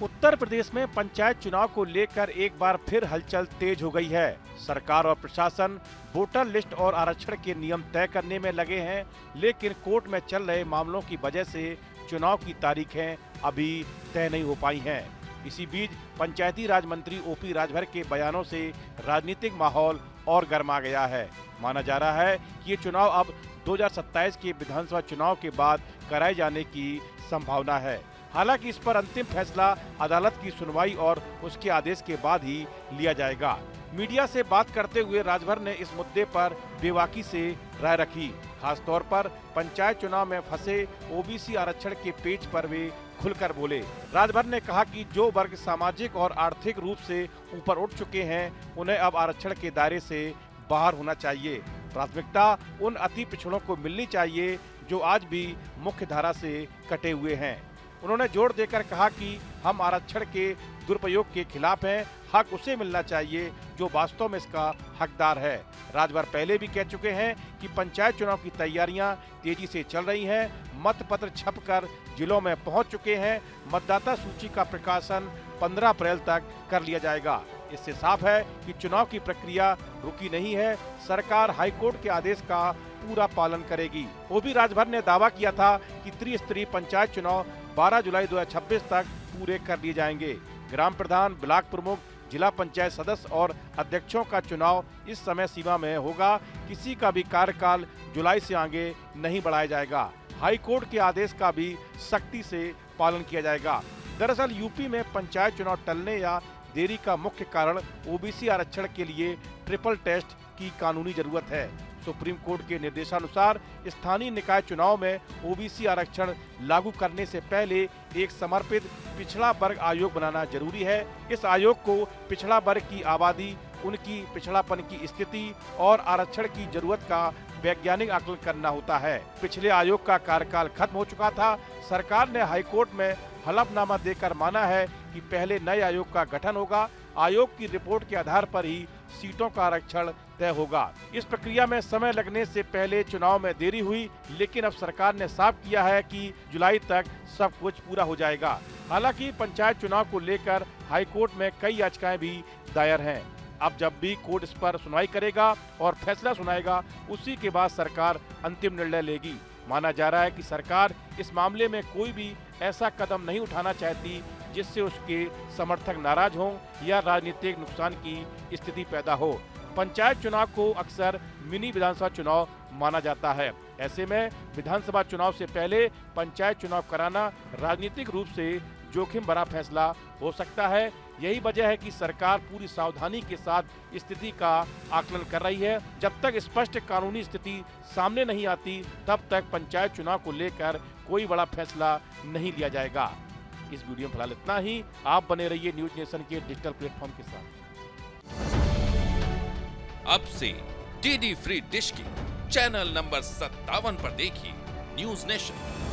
उत्तर प्रदेश में पंचायत चुनाव को लेकर एक बार फिर हलचल तेज हो गई है। सरकार और प्रशासन वोटर लिस्ट और आरक्षण के नियम तय करने में लगे हैं, लेकिन कोर्ट में चल रहे मामलों की वजह से चुनाव की तारीखें अभी तय नहीं हो पाई हैं। इसी बीच पंचायती राज मंत्री ओपी राजभर के बयानों से राजनीतिक माहौल और गर्मा गया है। माना जा रहा है कि ये चुनाव अब 2027 के विधानसभा चुनाव के बाद कराए जाने की संभावना है। हालांकि इस पर अंतिम फैसला अदालत की सुनवाई और उसके आदेश के बाद ही लिया जाएगा। मीडिया से बात करते हुए राजभर ने इस मुद्दे पर बेबाकी से राय रखी। खास तौर पर पंचायत चुनाव में फंसे ओबीसी आरक्षण के पेच पर वे खुलकर बोले। राजभर ने कहा कि जो वर्ग सामाजिक और आर्थिक रूप से ऊपर उठ चुके हैं, उन्हें अब आरक्षण के दायरे से बाहर होना चाहिए। प्राथमिकता उन अति पिछड़ों को मिलनी चाहिए जो आज भी मुख्य धारा से कटे हुए हैं। उन्होंने जोर देकर कहा कि हम आरक्षण के दुरुपयोग के खिलाफ हैं। हक उसे मिलना चाहिए जो वास्तव में इसका हकदार है। राजभर पहले भी कह चुके हैं कि पंचायत चुनाव की तैयारियां तेजी से चल रही हैं। मतपत्र छपकर जिलों में पहुंच चुके हैं। मतदाता सूची का प्रकाशन 15 अप्रैल तक कर लिया जाएगा। इससे साफ है कि चुनाव की प्रक्रिया रुकी नहीं है। सरकार हाईकोर्ट के आदेश का पूरा पालन करेगी। ओबी राजभर ने दावा किया था कि त्रिस्तरीय पंचायत चुनाव 12 जुलाई 2026 तक पूरे कर लिए जाएंगे। ग्राम प्रधान, ब्लॉक प्रमुख, जिला पंचायत सदस्य और अध्यक्षों का चुनाव इस समय सीमा में होगा। किसी का भी कार्यकाल जुलाई से आगे नहीं बढ़ाया जाएगा। हाई कोर्ट के आदेश का भी सख्ती से पालन किया जाएगा। दरअसल यूपी में पंचायत चुनाव टलने या देरी का मुख्य कारण ओबीसी आरक्षण के लिए ट्रिपल टेस्ट की कानूनी जरूरत है। सुप्रीम कोर्ट के निर्देशानुसार स्थानीय निकाय चुनाव में ओबीसी आरक्षण लागू करने से पहले एक समर्पित पिछड़ा वर्ग आयोग बनाना जरूरी है। इस आयोग को पिछड़ा वर्ग की आबादी, उनकी पिछड़ापन की स्थिति और आरक्षण की जरूरत का वैज्ञानिक आकलन करना होता है। पिछले आयोग का कार्यकाल खत्म हो चुका था। सरकार ने हाईकोर्ट में हलफनामा देकर माना है कि पहले नए आयोग का गठन होगा। आयोग की रिपोर्ट के आधार पर ही सीटों का आरक्षण तय होगा। इस प्रक्रिया में समय लगने से पहले चुनाव में देरी हुई, लेकिन अब सरकार ने साफ किया है कि जुलाई तक सब कुछ पूरा हो जाएगा। हालांकि पंचायत चुनाव को लेकर हाईकोर्ट में कई याचिकाएं भी दायर हैं। अब जब भी कोर्ट इस पर सुनवाई करेगा और फैसला सुनाएगा, उसी के बाद सरकार अंतिम निर्णय लेगी। माना जा रहा है कि सरकार इस मामले में कोई भी ऐसा कदम नहीं उठाना चाहती जिससे उसके समर्थक नाराज हों या राजनीतिक नुकसान की स्थिति पैदा हो। पंचायत चुनाव को अक्सर मिनी विधानसभा चुनाव माना जाता है। ऐसे में विधानसभा चुनाव से पहले पंचायत चुनाव कराना राजनीतिक रूप से जोखिम भरा फैसला हो सकता है। यही वजह है कि सरकार पूरी सावधानी के साथ स्थिति का आकलन कर रही है। जब तक स्पष्ट कानूनी स्थिति सामने नहीं आती, तब तक पंचायत चुनाव को लेकर कोई बड़ा फैसला नहीं लिया जाएगा। इस वीडियो में फिलहाल इतना ही। आप बने रहिए न्यूज नेशन के डिजिटल प्लेटफॉर्म के साथ। अब से डीडी फ्री डिश की चैनल नंबर 57 पर देखिए न्यूज नेशन।